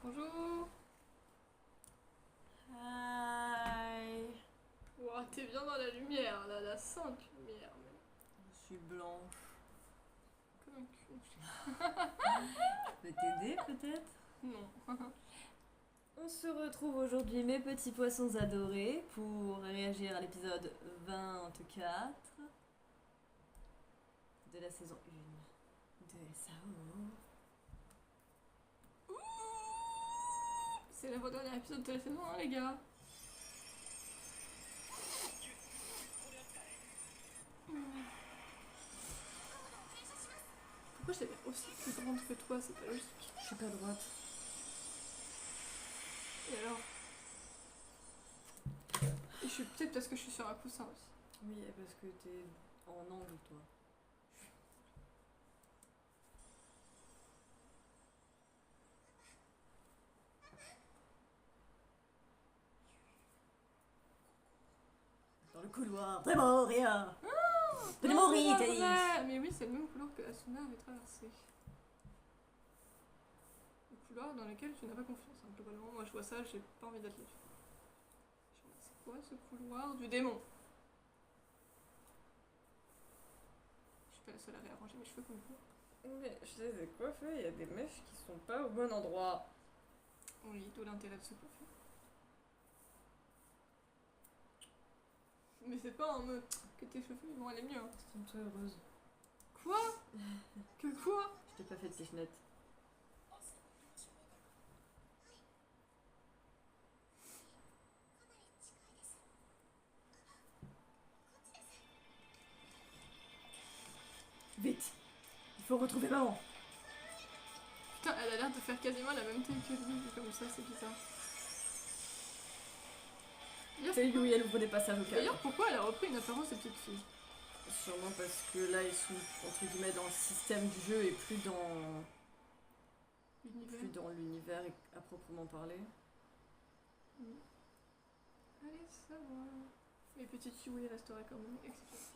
Bonjour. Hi. Wow, t'es bien dans la lumière, là, la sainte lumière. Mais... Je suis blanche. Comme un cul. Je peux t'aider peut-être? Non. On se retrouve aujourd'hui, mes petits poissons adorés, pour réagir à l'épisode 24 de la saison 1 de SAO. C'est l'avant-dernier épisode de la saison, hein, les gars. Pourquoi je t'avais aussi plus grande que toi? C'est pas logique. Je suis pas droite. Et alors? Et je suis peut-être parce que je suis sur un coussin aussi. Oui, parce que t'es en angle, toi. Dans le couloir, Trémoria. Trémoria, t'as dit. Mais oui, c'est le même couloir que Asuna avait traversé. Le couloir dans lequel tu n'as pas confiance, hein, globalement. Moi, je vois ça, j'ai pas envie d'être là-dessus. C'est quoi ce couloir du démon? Je suis pas la seule à réarranger mes cheveux comme vous. Mais je les ai coiffés, il y a des mèches qui sont pas au bon endroit. Oui, d'où l'intérêt de se coiffer. Mais c'est pas en mode que tes cheveux ils vont aller mieux. Hein. Sens-toi heureuse. Quoi? Que quoi? Je t'ai pas fait de pichenette. Vite! Il faut retrouver maman! Putain, elle a l'air de faire quasiment la même taille que lui, comme ça, c'est bizarre. C'est lui, elle ouvre des passages au calme. D'ailleurs, pourquoi elle a repris une apparence de petite fille? Sûrement parce que là, ils sont entre guillemets dans le système du jeu et plus dans l'univers à proprement parler. Allez, savoir. Mais petite Yui resterait quand même exceptionnelle.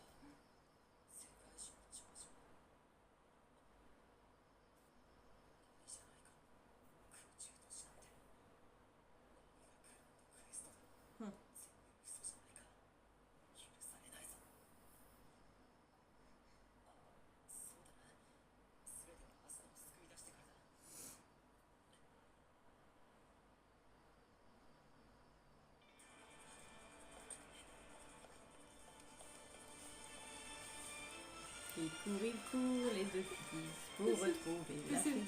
Il court, les deux filles, pour retrouver la fille.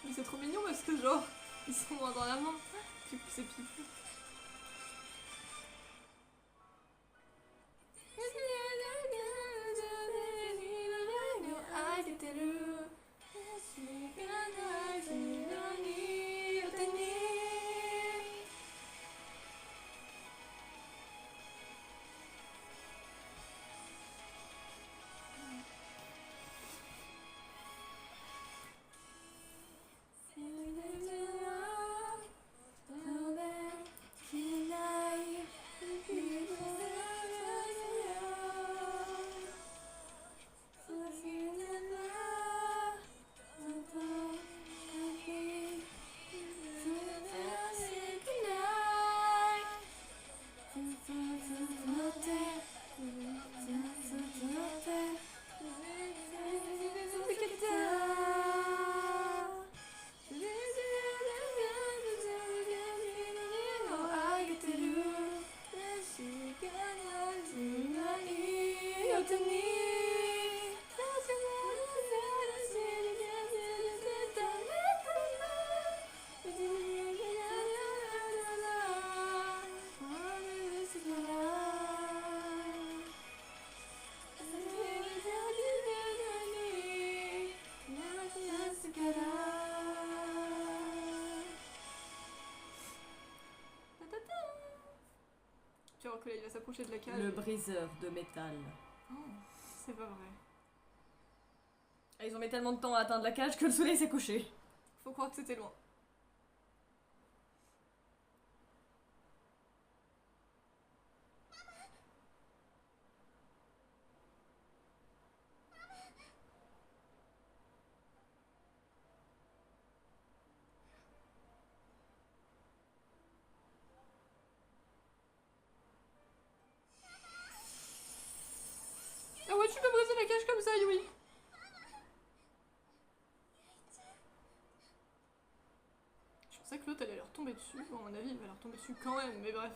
Mais c'est trop mignon parce que genre, ils sont moins dans la main. Puis c'est pipou. Tu vois que là il va s'approcher de la cage. Le briseur de métal. Oh, c'est pas vrai. Et ils ont mis tellement de temps à atteindre la cage que le soleil s'est couché. Faut croire que c'était loin. C'est vrai que l'autre, elle allait leur tomber dessus. Bon, à mon avis, elle va leur tomber dessus quand même, mais bref.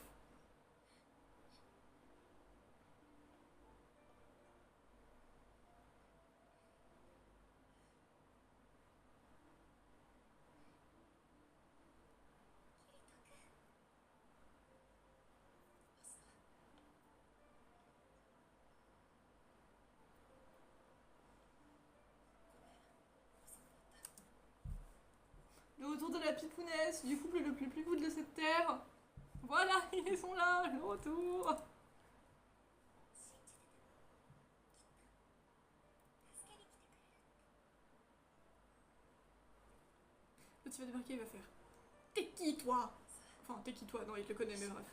Le retour de la pipounesse, du couple le plus cool de cette terre. Voilà, ils sont là, le retour. L'autre, il va débarquer, il va faire T'es qui, toi? Enfin, t'es qui, toi? Non, il te le connaît, mais bref.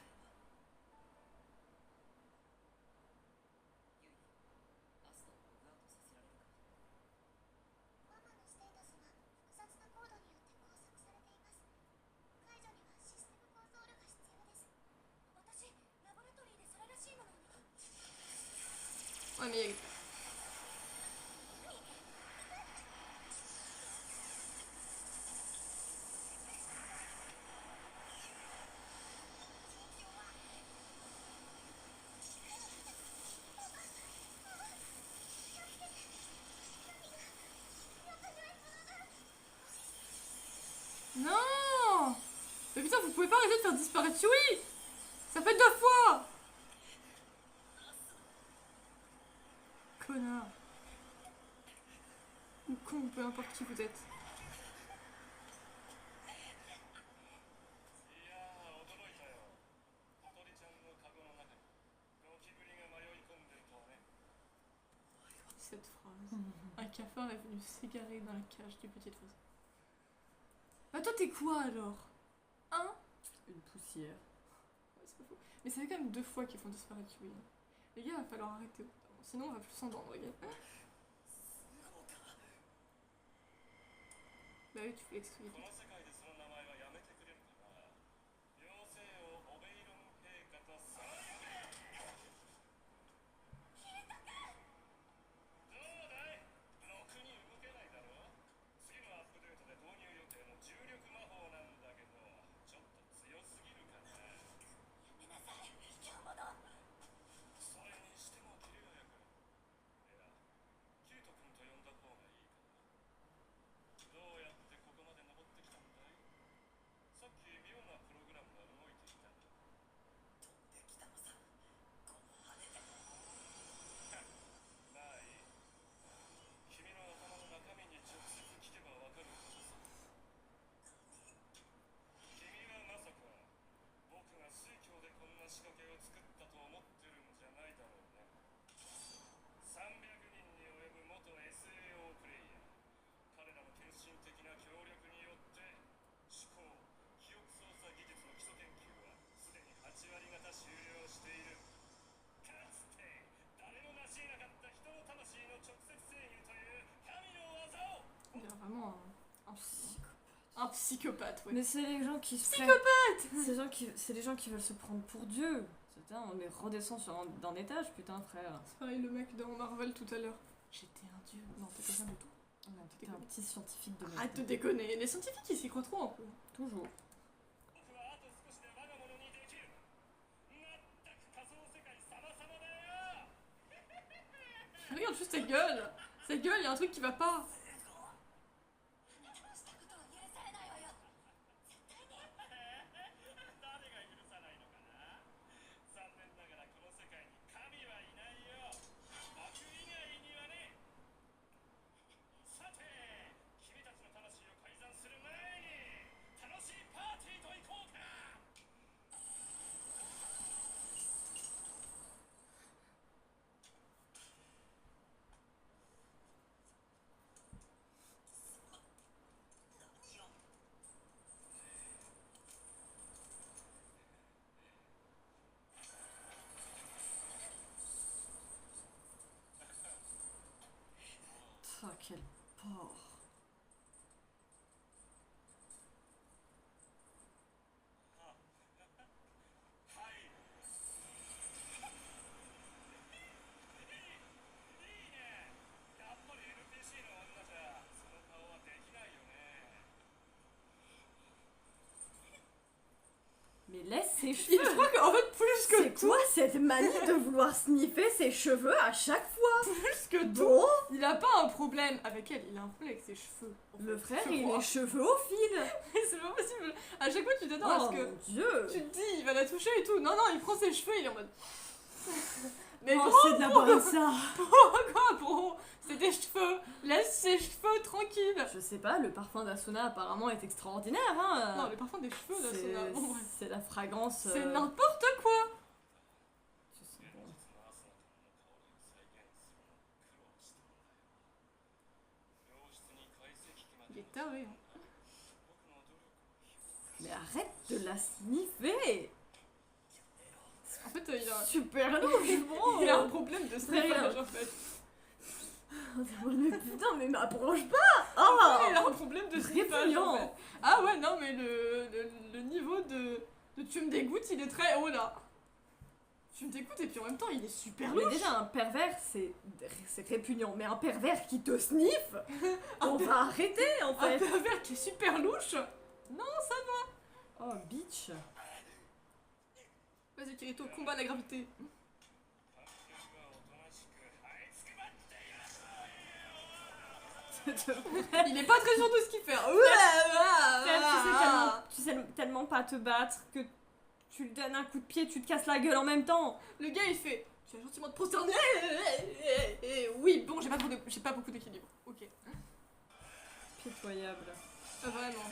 Ouais, mais non! Mais putain, vous pouvez pas arrêter de faire disparaître Yui! Ça fait 2 fois! Connard. Ou con, peu importe qui vous êtes. Cette phrase. Un cafard est venu s'égarer dans la cage du petit oiseau. Bah toi t'es quoi alors? Hein? Une poussière. Ouais, c'est pas faux. Mais ça fait quand même 2 fois qu'ils font disparaître Yui. Les gars, va falloir arrêter. Sinon on va plus s'entendre, les gars. Bah oui, tu peux l'expliquer. Il y a vraiment un psychopathe, ouais. Mais c'est les gens qui se Psychopathe! C'est les gens qui veulent se prendre pour Dieu. Putain, on est redescend d'un étage, putain, frère. C'est pareil, le mec dans Marvel tout à l'heure. J'étais un dieu. Non, t'étais rien du tout. Ouais, t'étais un petit scientifique de merde. Arrête de déconner. Les scientifiques, ils s'y croient trop un peu. Toujours. Regarde juste sa gueule. Sa gueule, il y a un truc qui va pas. Oh, quel porc. ses Je cheveux. crois qu'en fait, plus que C'est quoi cette manie de vouloir sniffer ses cheveux à chaque fois? plus que tout, Bon, il a pas un problème avec elle, il a un problème avec ses cheveux. en le fait, frère, je il crois. est cheveux au fil. C'est pas possible. À chaque fois, tu t'attends à Oh ce que. mon dieu. Tu te dis, il va la toucher et tout. Non, non, il prend ses cheveux, il est en mode. Mais Oh, gros, c'est de la bonne ça. pourquoi, bro? C'est des cheveux. Laisse ses cheveux tranquilles. Je sais pas, le parfum d'Asuna apparemment est extraordinaire, hein. Non, le parfum des cheveux, là, c'est. Bon, bref. C'est la fragrance. C'est n'importe quoi. Tu sens bon. Il est taré. Hein. Mais arrête de la sniffer. En fait, il a. Super louche, bon. Il a un problème de sniffage en fait. Mais putain, mais m'approche pas. Oh. Il a un problème de sniffage en Répugnant. fait. Ah ouais, non, mais le niveau de tu me dégoûtes, il est très haut là. Tu me dégoûtes et puis en même temps, il est super Mais louche. déjà, un pervers, c'est répugnant. Mais un pervers qui te sniffe, on va arrêter en Un fait. pervers qui est super louche. Non, ça Oh, bitch. Vas-y, Kirito, combat la gravité. Il est pas très sûr de ce qu'il fait. Tu sais tellement pas te battre que tu lui donnes un coup de pied, tu te casses la gueule en même temps. Le gars, il fait. Tu vas gentiment te prosterner. Oui, bon, j'ai pas beaucoup d'équilibre. Ok. Pitoyable. Vraiment.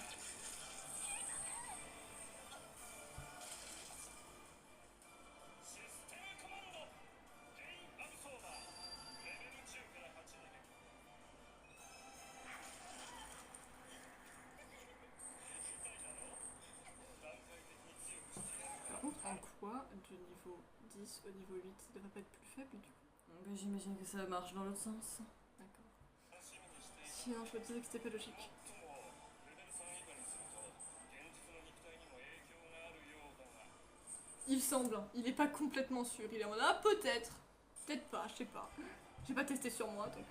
Par contre, en quoi, du niveau 10 au niveau 8, ça devrait pas être plus faible du coup? Ben, j'imagine que ça marche dans l'autre sens. D'accord. Sinon, je me disais que c'était pas logique. Il semble, hein. Il est pas complètement sûr. Il est en mode ah, peut-être. Peut-être pas, je sais pas. J'ai pas testé sur moi donc.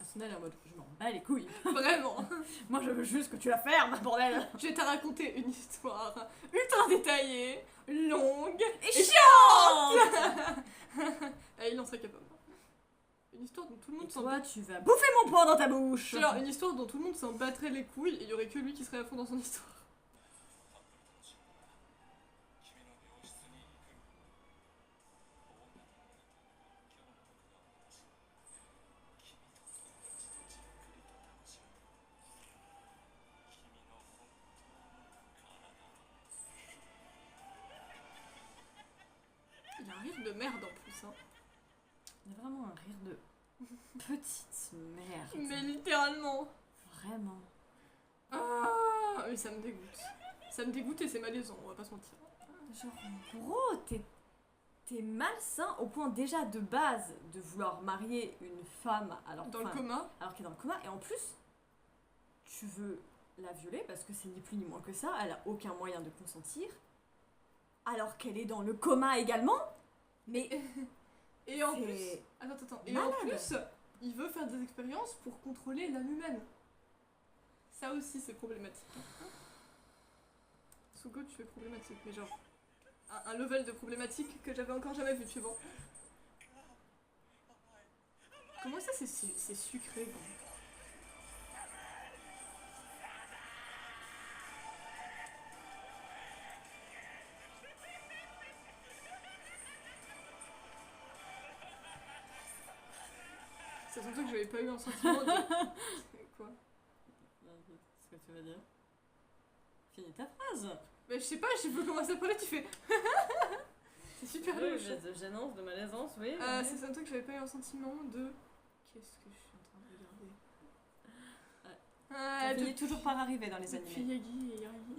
Asuna elle est en mode je m'en bats les couilles. Vraiment. Moi je veux juste que tu la fermes, bordel. Je vais te raconter une histoire ultra détaillée, longue Et chiante. Ah, il en serait capable. Une histoire dont tout le Et monde s'en toi tu vas bouffer mon poing dans ta bouche. genre une histoire dont tout le monde s'en battrait les couilles et il y aurait que lui qui serait à fond dans son histoire. Il y a un rire de merde en plus, hein. Il y a vraiment un rire de petite merde. Mais littéralement. Vraiment. Ah, mais ça me dégoûte. Ça me dégoûte et c'est malaisant, on va pas se mentir. Genre, bro, t'es malsain au point déjà de base de vouloir marier une femme alors, Dans le enfin, coma, alors qu'elle est dans le coma. Et en plus, tu veux la violer parce que c'est ni plus ni moins que ça. Elle a aucun moyen de consentir. Alors qu'elle est dans le coma également. Mais et en c'est plus. Attends. Et malade. en plus, il veut faire des expériences pour contrôler l'âme humaine. Ça aussi, c'est problématique. Sugo, tu es problématique, mais genre. Un level de problématique que j'avais encore jamais vu, tu vois. Comment ça, c'est sucré, quoi. C'est surtout que j'avais pas eu un sentiment de. Quoi? ce que tu veux dire. Finis ta phrase. Mais je sais pas, je sais plus comment ça parlait, tu fais. C'est super Oui, louche. de gênance, de malaisance, oui. C'est un truc que j'avais pas eu un sentiment de. Qu'est-ce que je suis en train de regarder? Ça finit toujours par arriver dans les Depuis animés. Yagi et Yagi.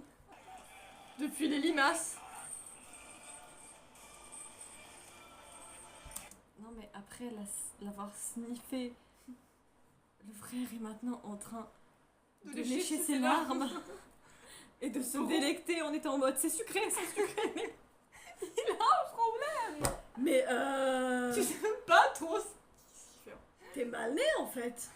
Depuis les limaces. Non mais après l'avoir sniffé, le frère est maintenant en train de lécher ses larmes et de se délecter en étant en mode c'est sucré, c'est sucré. Il a un problème. Mais Tu sais même pas trop ce qu'il fait. t'es mal né en fait.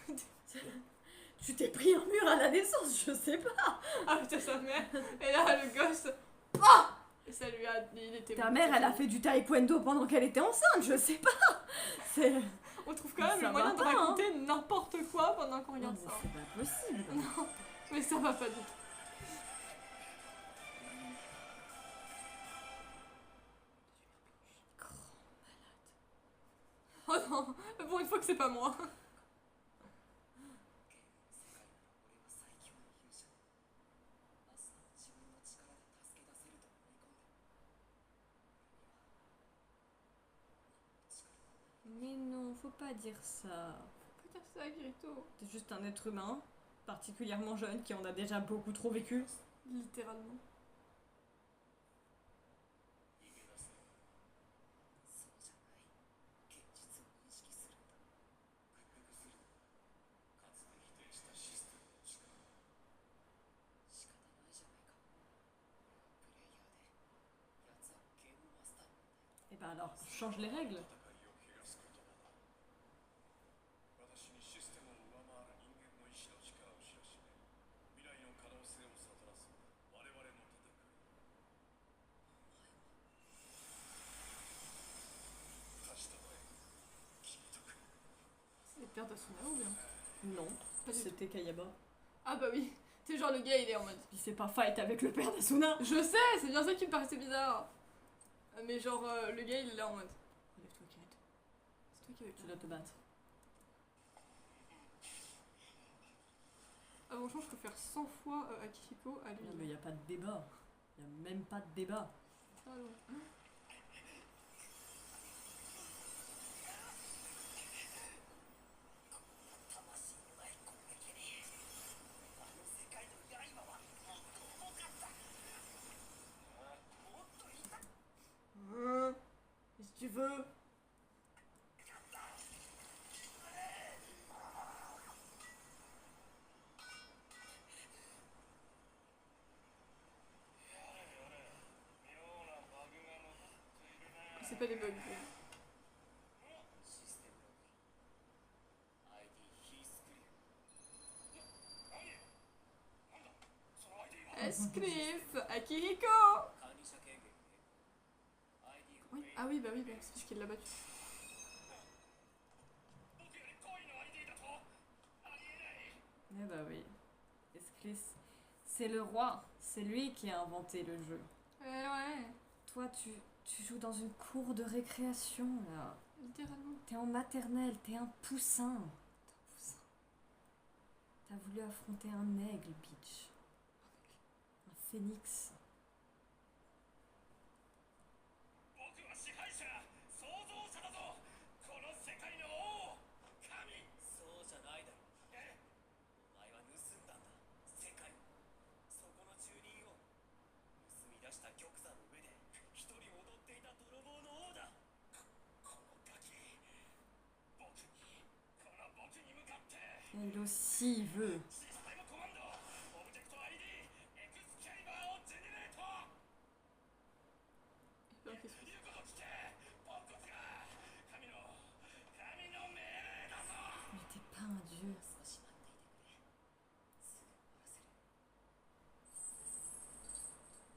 Tu t'es pris un mur à la naissance, je sais pas. Ah putain, sa mère. Et là, le gosse. Ah. Et ça lui a. Il était. Ta mère, elle a fait du taekwondo pendant qu'elle était enceinte, je sais pas. C'est. On trouve quand même Ça le moyen de va pas, raconter n'importe quoi pendant qu'on Non, regarde mais ça. c'est pas possible. Non, mais ça va pas du tout. Oh non, bon, une fois que c'est pas moi. Mais non, faut pas dire ça. Faut pas dire ça, Kirito. T'es juste un être humain, particulièrement jeune, qui en a déjà beaucoup trop vécu. Littéralement. Et ben alors, change les règles. C'est les pères d'Asuna ou bien? Non, Pas du tout. c'était Kayaba. Ah bah oui. C'est genre le gars, il est en mode. Il s'est pas fight avec le père d'Asuna. Je sais, c'est bien ça qui me paraissait bizarre. Mais genre, le gars, il est là en mode. Relève-toi, Kirito. C'est toi qui as eu Tu dois te battre. Ah franchement, je préfère 100 fois Akihiko à lui. Non mais y a pas de débat. Y a même pas de débat. Ah non. Si tu veux. C'est pas des bugs. Escrif Akihiko. Oui. Ah oui, bah c'est parce qu'il l'a battu. Eh bah oui. Esclis, c'est le roi. C'est lui qui a inventé le jeu. Ouais. Toi, tu joues dans une cour de récréation, là. Littéralement. T'es en maternelle, t'es un poussin. T'as voulu affronter un aigle, bitch. Un phénix. Il aussi veut. Mais t'es pas un dieu.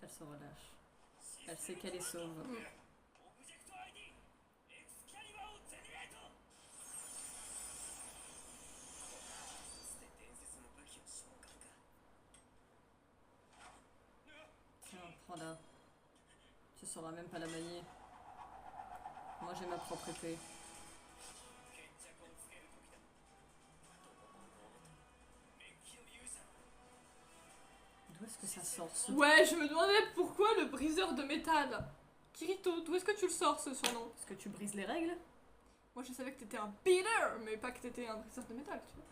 Elle se relâche. Elle sait qu'elle est sauve. Tiens, prends-la. Tu sauras même pas la manier. Moi j'ai ma propre épée. D'où est-ce que ça sort ce... Ouais, je me demandais pourquoi le briseur de métal. Kirito, d'où est-ce que tu le sors ce surnom? Est-ce que tu brises les règles? Moi je savais que t'étais un beater, mais pas que t'étais un briseur de métal, tu vois.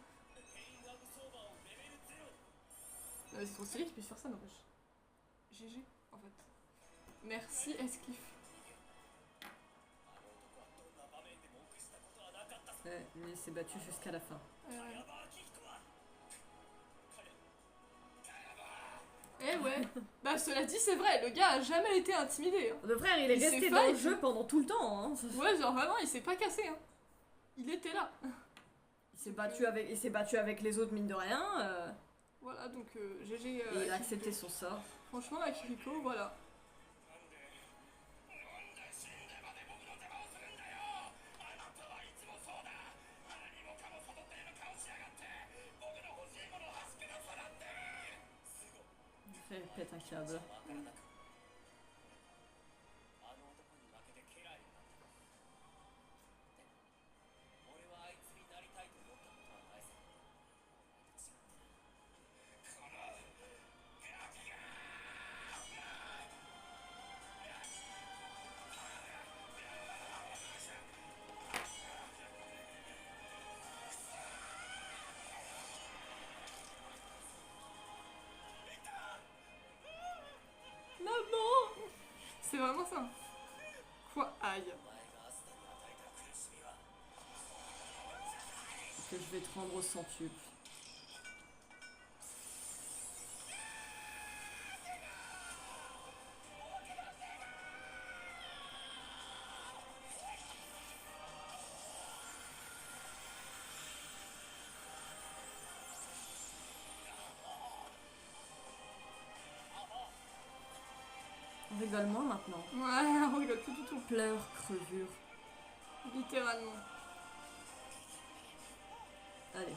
C'est trop stylé qu'il puisse faire ça, n'empêche. GG, en fait. Merci, esquive. Ouais, lui il s'est battu jusqu'à la fin. Eh ouais. Bah cela dit, c'est vrai, le gars a jamais été intimidé. Hein. Le frère, il est resté dans le jeu pendant tout le temps. Hein. Ouais, genre vraiment, il s'est pas cassé. Hein. Il était là. Il s'est battu avec les autres, mine de rien. Voilà, donc GG. Et il a accepté son sort. Franchement, Akihiko, voilà. Il pète un câble. C'est vraiment ça. Quoi? Aïe. Que je vais te rendre au centuple. On rigole moins maintenant. Ouais, on rigole plus du tout. Pleurs, crevure. Littéralement. Allez.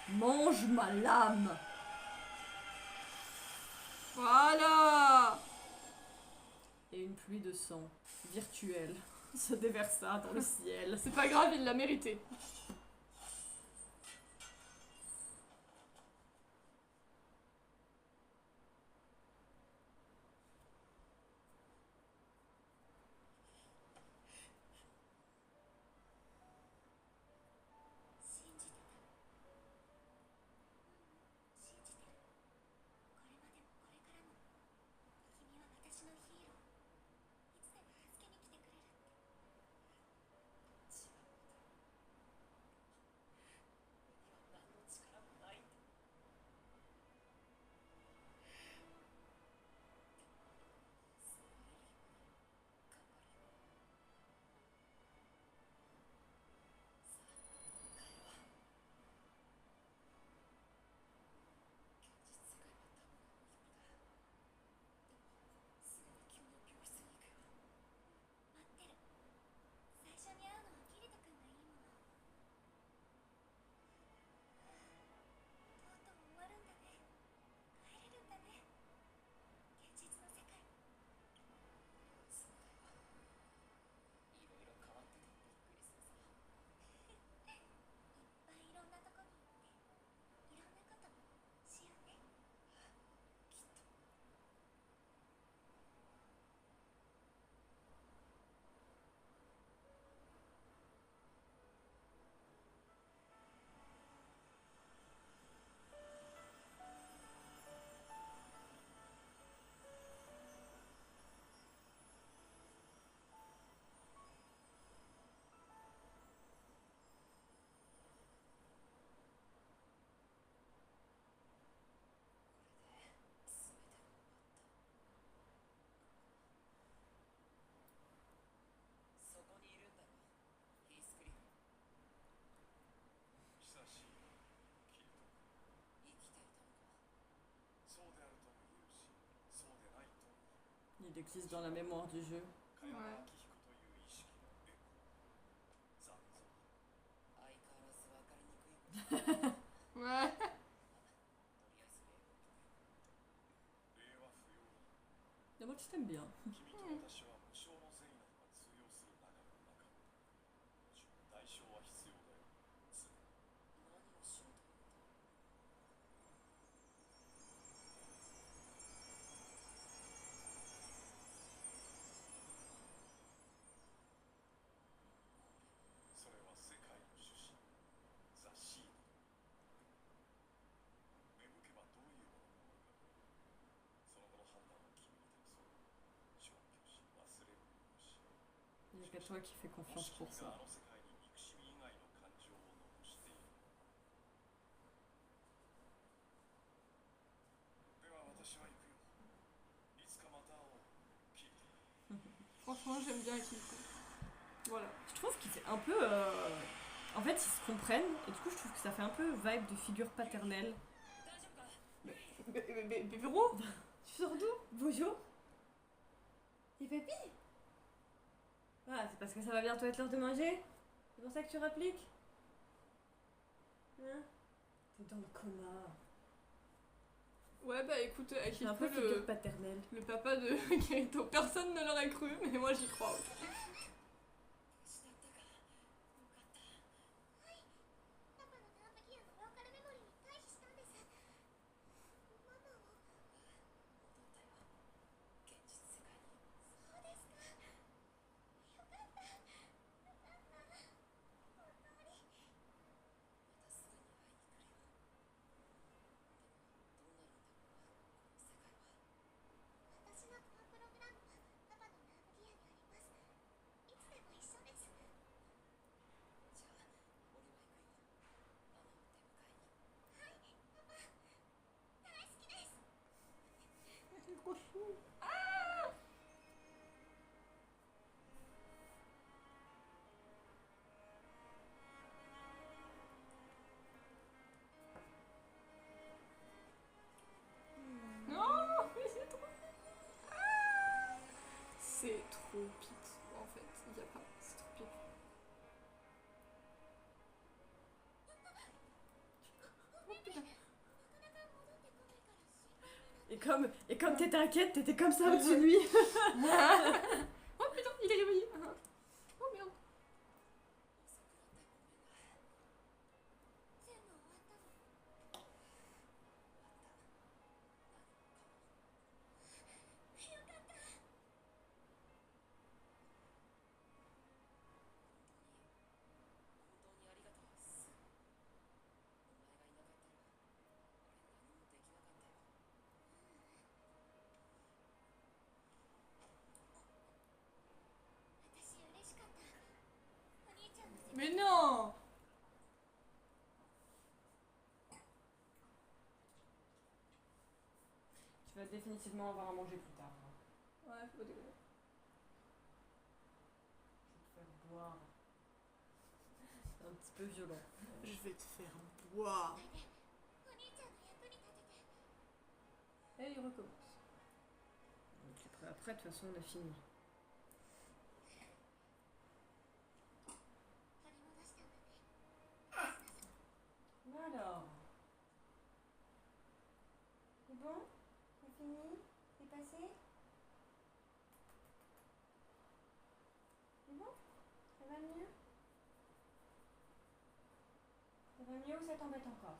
Mange ma lame. Voilà. Et une pluie de sang virtuelle se déversa dans le ciel. C'est pas grave, il l'a mérité. Il existe dans la mémoire du jeu. Ouais. Ouais. Mais moi, je t'aime bien. Il n'y a qu'à toi qui fais confiance pour ça. Franchement, j'aime bien Akiko. Voilà. Je trouve qu'il fait un peu... En fait, ils se comprennent, et du coup, je trouve que ça fait un peu vibe de figure paternelle. Bébéro, tu sors d'où? Bonjour. Et papy? Ah, c'est parce que ça va bientôt être l'heure de manger? C'est pour ça que tu rappliques? Hein? T'es dans le coma. Ouais, bah écoute, C'est un Akiko, peu figure paternelle. le papa de Kirito, personne ne l'aurait cru, mais moi j'y crois. Ouais. パパのナーブギアのローカルメモリーに退避したんです。ママを。そうですか。よかった。よかった。本当に。私のコアプログラムはパパのナーブギアにあります。いつでも一緒です。はい、パパ。大好きです。 Trop chou. Non, mais c'est trop... C'est trop pite, en fait. Il y a pas... C'est trop pite. Oh putain. Et comme t'étais inquiète, t'étais comme ça au-dessus de lui. Oh putain, il est réveillé. Oh merde. 全部終わったの。よかった。私嬉しかった。お兄ちゃんの世界。 Mais non. Tu vas définitivement avoir à manger plus tard. Ouais, faut pas déconner. Je vais te faire boire. C'est un petit peu violent. Je vais te faire boire. お兄ちゃんの役に立てて。 Et il recommence. Donc après, de toute façon, on a fini. 取り戻したんだね。 Alors. C'est bon? C'est fini? C'est passé? C'est bon? Ça va mieux? Ça va mieux ou ça t'embête encore?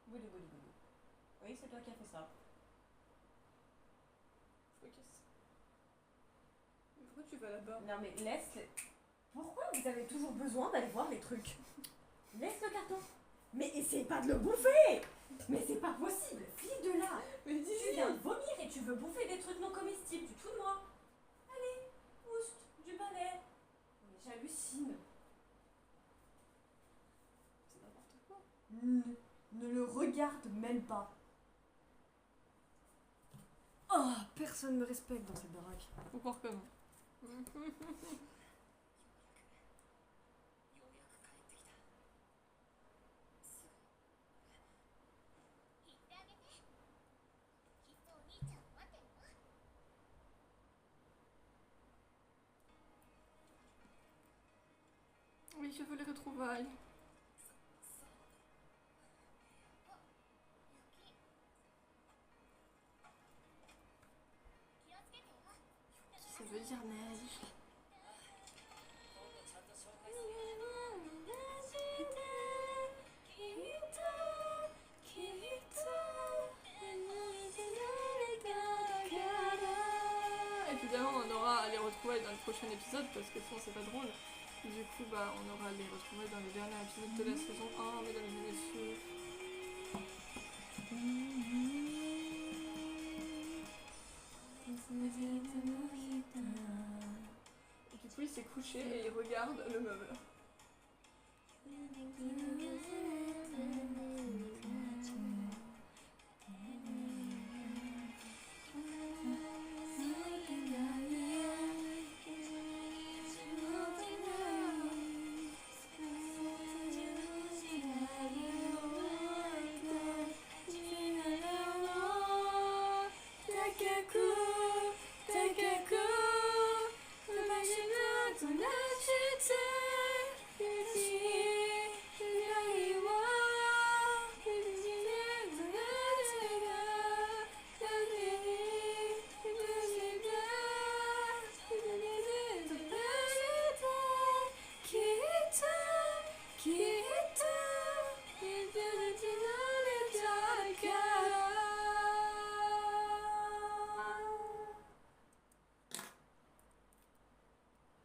Boulou, boulou, boulou. Oui, c'est toi qui as fait ça. Focus. Pourquoi tu vas là-bas? Non mais laisse... Pourquoi vous avez toujours besoin d'aller voir les trucs? Laisse le carton. Mais essaye pas de le bouffer. Mais c'est pas possible. File de là. Mais Tu dis-lui. viens de vomir et tu veux bouffer des trucs non comestibles. Tu te fous de moi? Allez, oust, du balai. Mais j'hallucine. C'est n'importe quoi. Ne le regarde même pas. Oh, personne me respecte dans cette baraque. Faut croire que non. 言ってあげて。きっとお兄ちゃんを待ってるわ。 Oui, je veux les retrouvailles. 雪。気をつけてよ。 Ça veut dire neige. Évidemment, on aura à les retrouver dans le prochain épisode parce que sinon c'est pas drôle. Du coup, bah, on aura les retrouvailles dans les derniers épisodes de la saison 1, mesdames et messieurs. Et du coup, il s'est couché et il regarde le meuble.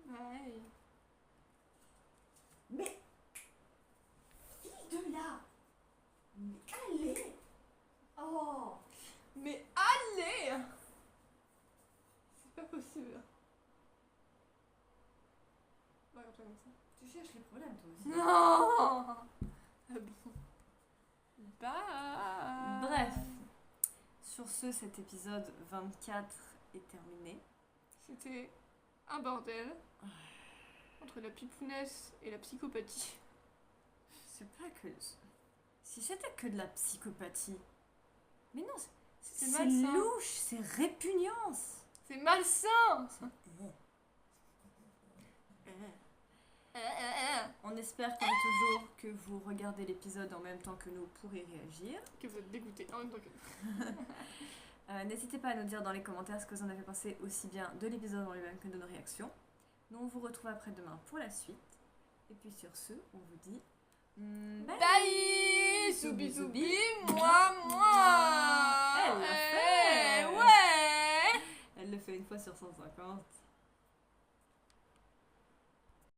Ouais. Mais fille de là. Mais allez. Oh. Mais allez! C'est pas possible. Regarde comme ça. Tu cherches les problèmes toi aussi. Non! Ah bon. Bye! Bref. Sur ce, cet épisode 24 est terminé. C'était un bordel. Entre la pipounesse et la psychopathie. C'est pas que... Si c'était que de la psychopathie. Mais non, c'est malsain. louche, c'est répugnance. C'est malsain! On espère comme toujours que vous regardez l'épisode en même temps que nous pour y réagir. Que vous êtes dégoûtés en même temps que N'hésitez pas à nous dire dans les commentaires ce que vous en avez pensé aussi bien de l'épisode en lui-même que de nos réactions. Nous on vous retrouve après-demain pour la suite. Et puis sur ce, on vous dit... bye. Bye! Soubi soubi, moi, moi! Elle l'a fait. Ouais! Elle le fait une fois sur 150.